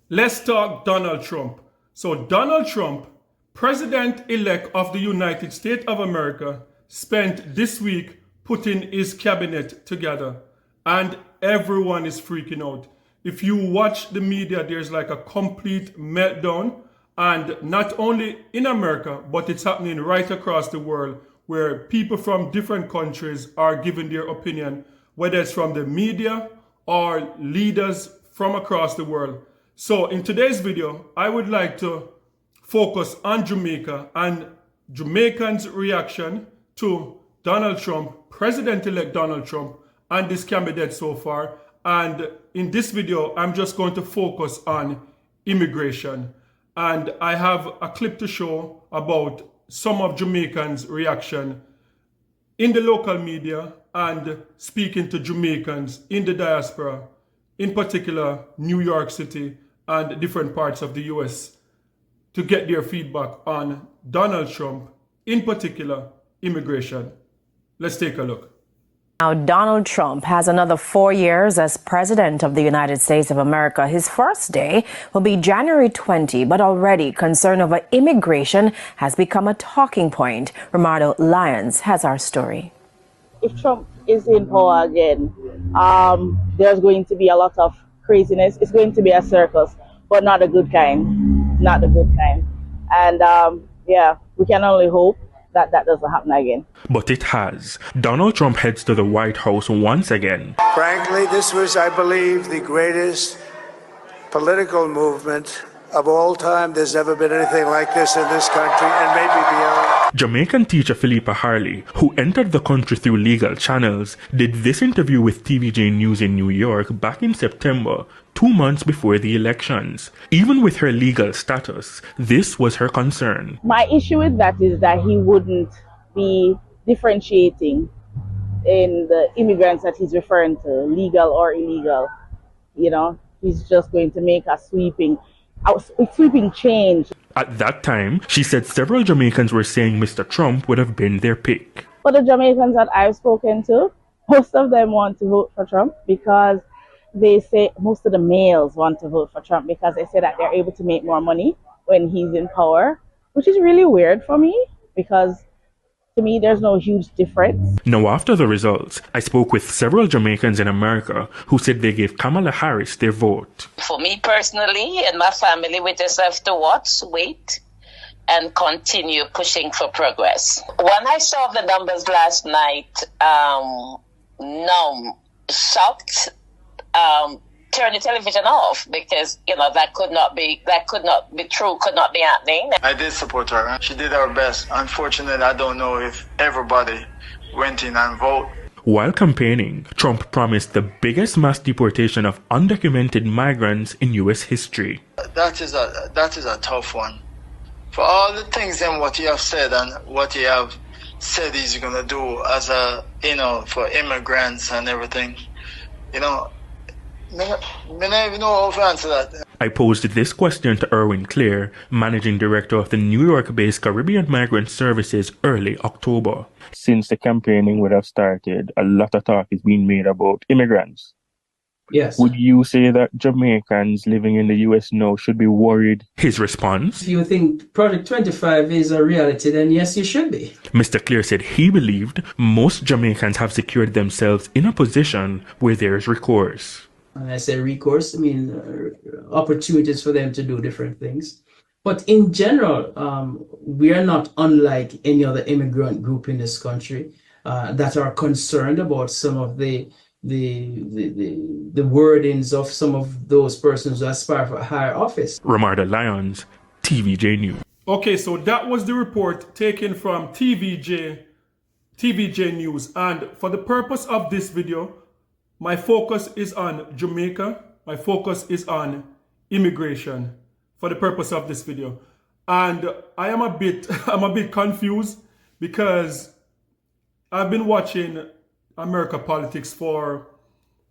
Let's talk Donald Trump. So Donald Trump, President-elect of the United States of America, spent this week putting his cabinet together, and everyone is freaking out. If you watch the media, there's like a complete meltdown, and not only in America, but it's happening right across the world, where people from different countries are giving their opinion, whether it's from the media or leaders from across the world. So in today's video, I would like to focus on Jamaica and Jamaicans' reaction to Donald Trump, President-elect Donald Trump, and this candidate so far. And in this video, I'm just going to focus on immigration. And I have a clip to show about some of Jamaicans' reaction in the local media and speaking to Jamaicans in the diaspora, in particular New York City and different parts of the US, to get their feedback on Donald Trump, in particular immigration. Let's take a look. Now, Donald Trump has another 4 years as President of the United States of America. His first day will be January 20, but already concern over immigration has become a talking point. Romardo Lyons has our story. If Trump is in power again, there's going to be a lot of craziness. It's going to be a circus, but not a good kind. Not a good kind. And yeah, we can only hope that that doesn't happen again. But it has. Donald Trump heads to the White House once again. Frankly, this was, I believe, the greatest political movement of all time. There's never been anything like this in this country and maybe beyond. Jamaican teacher Philippa Harley, who entered the country through legal channels, did this interview with TVJ News in New York back in September, 2 months before the elections. Even with her legal status, this was her concern. My issue with that is that he wouldn't be differentiating in the immigrants that he's referring to, legal or illegal. You know, he's just going to make a sweeping change. At that time, she said several Jamaicans were saying Mr. Trump would have been their pick. For the Jamaicans that I've spoken to, most of them want to vote for Trump because they say, most of the males want to vote for Trump because they say that they're able to make more money when he's in power, which is really weird for me because to me, there's no huge difference. Now, after the results, I spoke with several Jamaicans in America who said they gave Kamala Harris their vote. For me personally and my family, we just have to watch, wait, and continue pushing for progress. When I saw the numbers last night, shocked, turn the television off because, you know, that could not be true, could not be happening. I did support her. She did her best. Unfortunately, I don't know if everybody went in and voted. While campaigning, Trump promised the biggest mass deportation of undocumented migrants in US history. That is a tough one. For all the things and what you have said and what you have said he's gonna do as a, you know, for immigrants and everything, you know, I don't even know how to answer that. I posed this question to Erwin Clare, Managing Director of the New York-based Caribbean Migrant Services, early October. Since the campaigning would have started, a lot of talk is being made about immigrants. Yes. Would you say that Jamaicans living in the US now should be worried? His response? If you think Project 25 is a reality, then yes, you should be. Mr. Clare said he believed most Jamaicans have secured themselves in a position where there is recourse. And I say recourse, I mean opportunities for them to do different things. But in general, we are not unlike any other immigrant group in this country that are concerned about some of the wordings of some of those persons who aspire for a higher office. Romardo Lyons, TVJ News. Okay, so that was the report taken from TVJ News. And for the purpose of this video, my focus is on Jamaica. My focus is on immigration for the purpose of this video. And I'm a bit confused because I've been watching America politics for,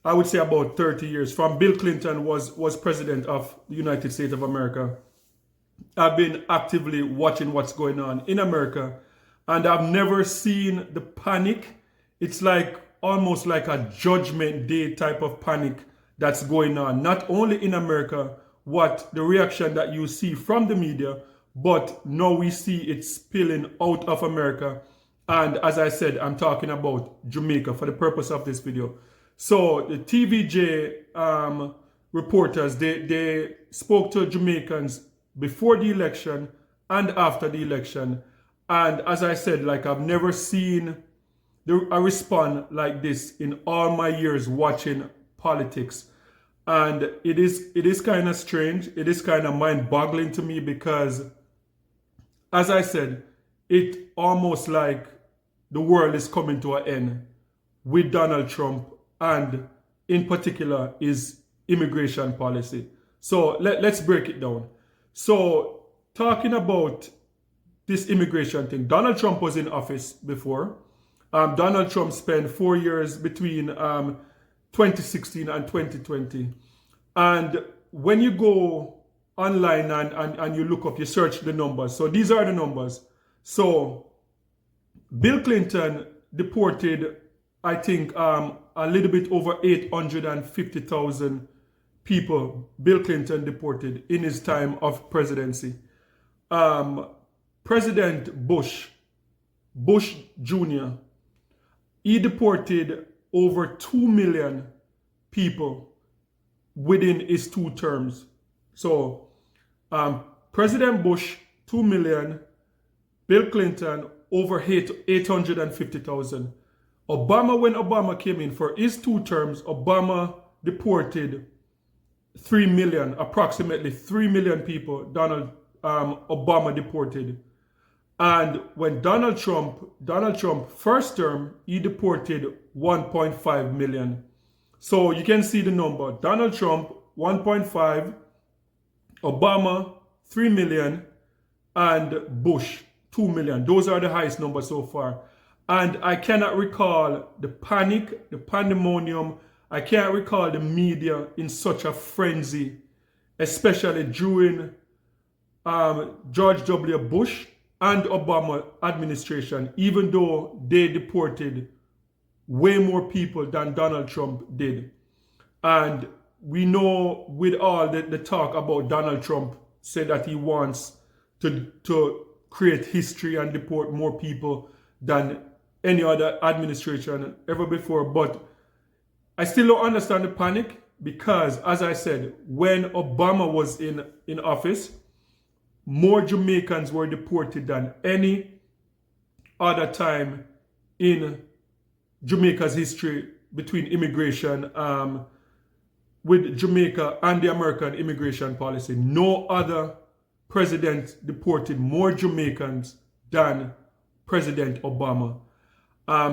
I would say, about 30 years. From Bill Clinton was president of the United States of America. I've been actively watching what's going on in America, and I've never seen the panic. It's like almost like a judgment day type of panic that's going on, not only in America, what the reaction that you see from the media, but now we see it spilling out of America. And as I said, I'm talking about Jamaica for the purpose of this video. So the TVJ reporters, they spoke to Jamaicans before the election and after the election. And as I said, like, I've never seen a response like this in all my years watching politics. And it is kind of strange. It is kind of mind-boggling to me because, as I said, it almost like the world is coming to an end with Donald Trump and in particular his immigration policy. So let's break it down. So talking about this immigration thing, Donald Trump was in office before. Donald Trump spent 4 years between 2016 and 2020. And when you go online and you look up, you search the numbers. So these are the numbers. So Bill Clinton deported, I think, a little bit over 850,000 people Bill Clinton deported in his time of presidency. President Bush Jr., he deported over 2 million people within his 2 terms. So President Bush, 2 million, Bill Clinton, over 850,000. Obama, when Obama came in for his 2 terms, Obama deported 3 million, approximately 3 million people Obama deported. And when Donald Trump first term, he deported 1.5 million. So you can see the number. Donald Trump, 1.5, Obama, 3 million, and Bush, 2 million. Those are the highest numbers so far. And I cannot recall the panic, the pandemonium. I can't recall the media in such a frenzy, especially during George W. Bush and Obama administration, even though they deported way more people than Donald Trump did. And we know with all the talk about Donald Trump said that he wants to create history and deport more people than any other administration ever before. But I still don't understand the panic because, as I said, when Obama was in office, more Jamaicans were deported than any other time in Jamaica's history between immigration with Jamaica and the American immigration policy. No other president deported more Jamaicans than President Obama.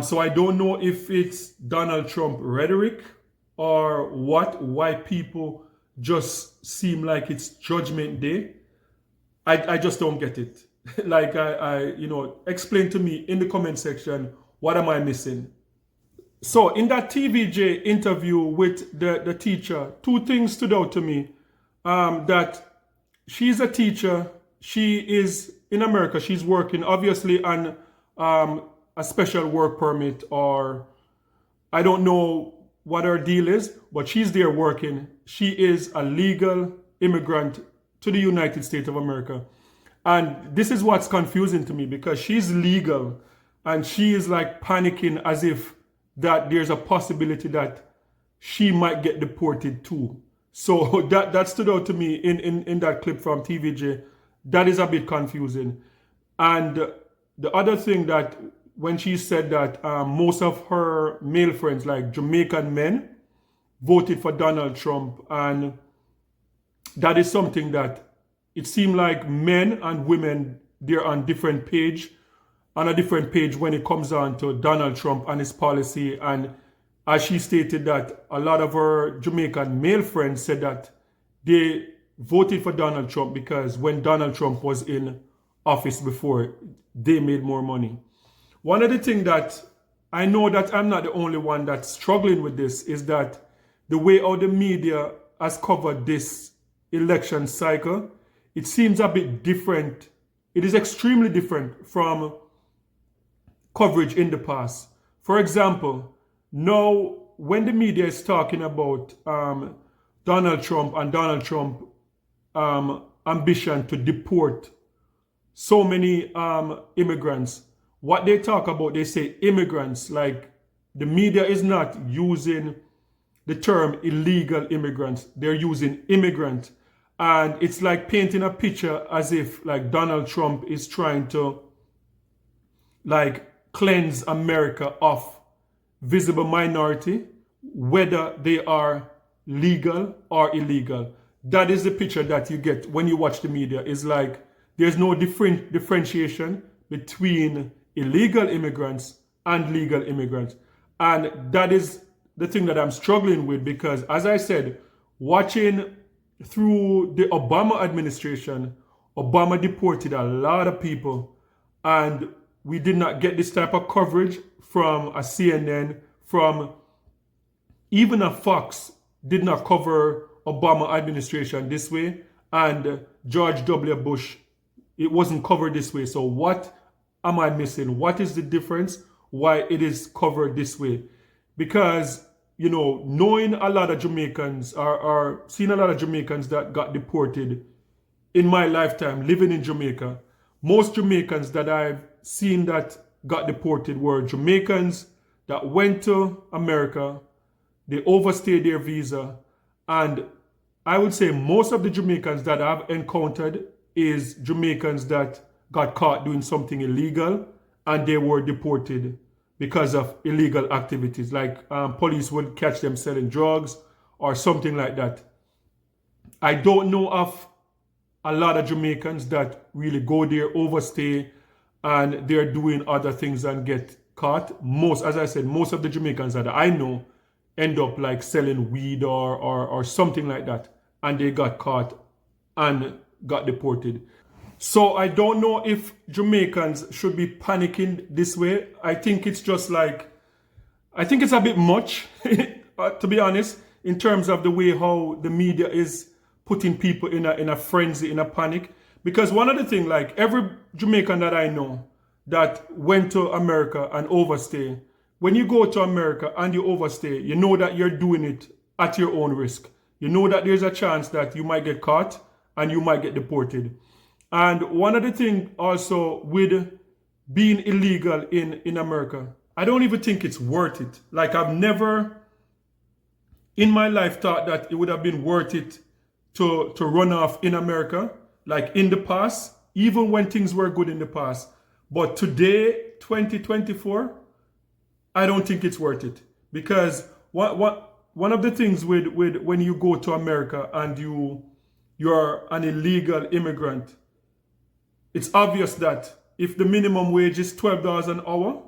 So I don't know if it's Donald Trump rhetoric or why people just seem like it's Judgment Day. I just don't get it. Like, explain to me in the comment section, what am I missing? So in that TVJ interview with the teacher, 2 things stood out to me. That she's a teacher. She is in America. She's working obviously on a special work permit, or I don't know what her deal is, but she's there working. She is a legal immigrant to the United States of America. And this is what's confusing to me, because she's legal and she is like panicking as if that there's a possibility that she might get deported too. So that stood out to me in that clip from TVJ. That is a bit confusing. And the other thing, that when she said that most of her male friends, like Jamaican men, voted for Donald Trump, and that is something that it seemed like men and women, they're on a different page when it comes on to Donald Trump and his policy. And as she stated, that a lot of her Jamaican male friends said that they voted for Donald Trump because when Donald Trump was in office before, they made more money. One of the things that I know that I'm not the only one that's struggling with this is that the way how the media has covered this election cycle, it seems a bit different. It is extremely different from coverage in the past. For example, now when the media is talking about Donald Trump and Donald Trump ambition to deport so many immigrants. What they talk about, they say immigrants, like the media is not using the term illegal immigrants. They're using immigrant. And it's like painting a picture as if like Donald Trump is trying to like cleanse America of visible minority, whether they are legal or illegal. That is the picture that you get when you watch the media. It's like there's no differentiation between illegal immigrants and legal immigrants. And that is the thing that I'm struggling with because, as I said, watching through the Obama administration, Obama deported a lot of people, and we did not get this type of coverage from a CNN, from even a Fox did not cover Obama administration this way, and George W. Bush, it wasn't covered this way. So what am I missing? What is the difference? Why it is covered this way? Because, you know, knowing a lot of Jamaicans or seeing a lot of Jamaicans that got deported in my lifetime living in Jamaica, most Jamaicans that I've seen that got deported were Jamaicans that went to America, they overstayed their visa, and I would say most of the Jamaicans that I've encountered is Jamaicans that got caught doing something illegal and they were deported because of illegal activities, like police would catch them selling drugs or something like that. I don't know of a lot of Jamaicans that really go there, overstay, and they're doing other things and get caught. Most, as I said, most of the Jamaicans that I know end up like selling weed or something like that, and they got caught and got deported. So I don't know if Jamaicans should be panicking this way. I think it's just like, I think it's a bit much, to be honest, in terms of the way how the media is putting people in a frenzy, in a panic. Because one of the things, like every Jamaican that I know that went to America and overstay, when you go to America and you overstay, you know that you're doing it at your own risk. You know that there's a chance that you might get caught and you might get deported. And one of the things also with being illegal in America, I don't even think it's worth it. Like I've never in my life thought that it would have been worth it to run off in America, like in the past, even when things were good in the past. But today, 2024, I don't think it's worth it. Because one of the things with when you go to America and you're an illegal immigrant, it's obvious that if the minimum wage is $12 an hour,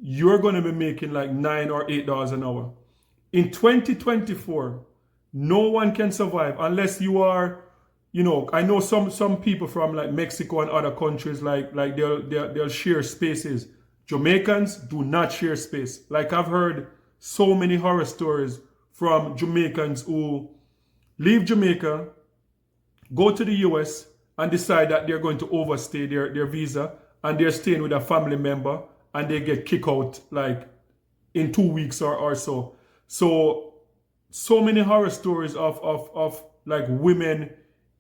you're going to be making like $9 or $8 an hour. In 2024, no one can survive unless you are, you know, I know some people from like Mexico and other countries, like they'll share spaces. Jamaicans do not share space. Like I've heard so many horror stories from Jamaicans who leave Jamaica, go to the US, and decide that they're going to overstay their visa and they're staying with a family member and they get kicked out like in 2 weeks or so. So many horror stories of like women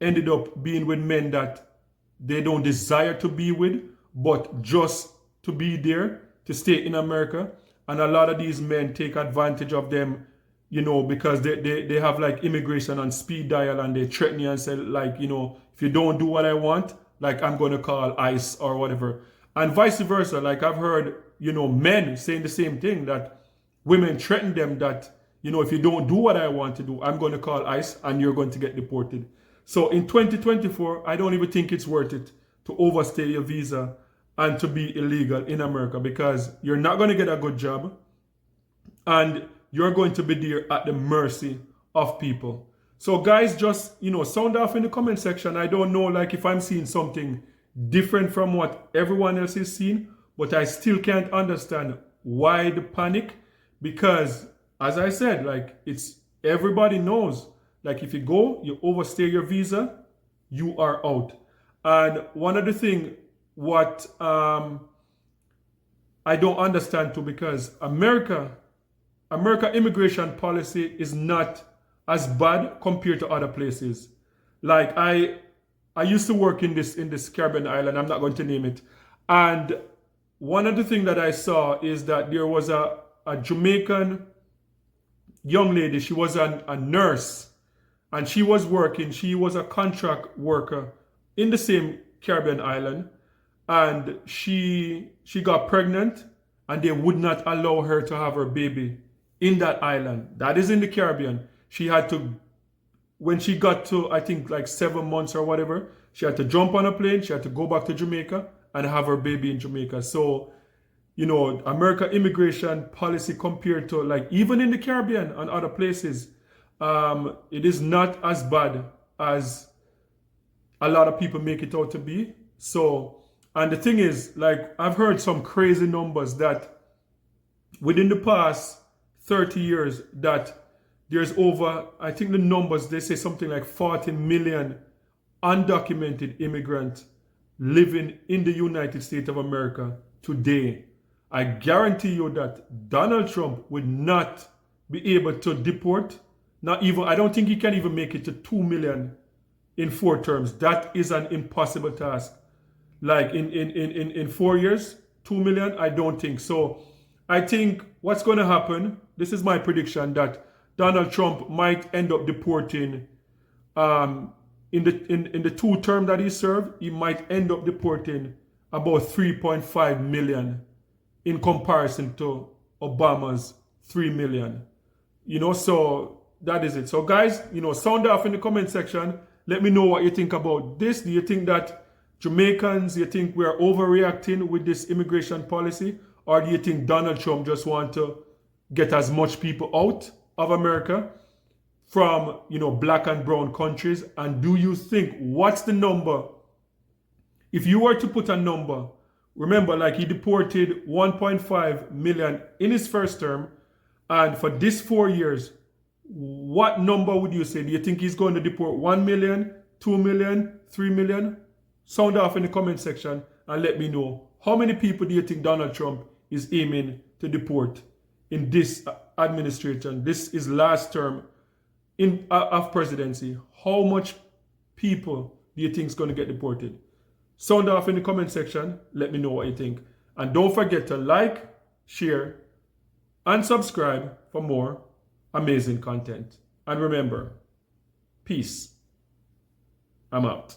ended up being with men that they don't desire to be with, but just to be there, to stay in America. And a lot of these men take advantage of them, you know, because they have like immigration on speed dial and they threaten you and say like, you know, if you don't do what I want, like I'm going to call ICE or whatever. And vice versa. Like I've heard, you know, men saying the same thing, that women threaten them that, you know, if you don't do what I want to do, I'm going to call ICE and you're going to get deported. So in 2024, I don't even think it's worth it to overstay your visa and to be illegal in America, because you're not going to get a good job and you're going to be there at the mercy of people. So guys, just, you know, sound off in the comment section. I don't know like if I'm seeing something different from what everyone else is seeing, but I still can't understand why the panic, because as I said, like it's everybody knows, like if you go, you overstay your visa, you are out. And one of the things what I don't understand too, because America immigration policy is not as bad compared to other places. Like I used to work in this Caribbean island. I'm not going to name it. And one of the things that I saw is that there was a Jamaican young lady. She was a nurse, and she was working. She was a contract worker in the same Caribbean island, and she got pregnant, and they would not allow her to have her baby in that island. That is in the Caribbean. She had to, when she got to, I think, like 7 months or whatever, she had to jump on a plane. She had to go back to Jamaica and have her baby in Jamaica. So, you know, America immigration policy compared to, like, even in the Caribbean and other places, it is not as bad as a lot of people make it out to be. So, and the thing is, like, I've heard some crazy numbers that within the past 30 years that there's over, I think the numbers, they say something like 40 million undocumented immigrants living in the United States of America today. I guarantee you that Donald Trump would not be able to deport, not even, I don't think he can even make it to 2 million in 4 terms. That is an impossible task. Like in 4 years, 2 million, I don't think. So I think what's going to happen, this is my prediction, that Donald Trump might end up deporting, in the 2 terms that he served, he might end up deporting about 3.5 million in comparison to Obama's 3 million. You know, so that is it. So guys, you know, sound off in the comment section. Let me know what you think about this. Do you think that Jamaicans, do you think we are overreacting with this immigration policy? Or do you think Donald Trump just want to get as much people out of America from, you know, black and brown countries? And do you think, what's the number? If you were to put a number, remember, like, he deported 1.5 million in his first term, and for this 4 years, what number would you say? Do you think he's going to deport 1 million, 2 million, 3 million? Sound off in the comment section and let me know. How many people do you think Donald Trump is aiming to deport in this administration? This is last term of presidency. How much people do you think is going to get deported? Sound off in the comment section. Let me know what you think. And don't forget to like, share, and subscribe for more amazing content. And remember, peace. I'm out.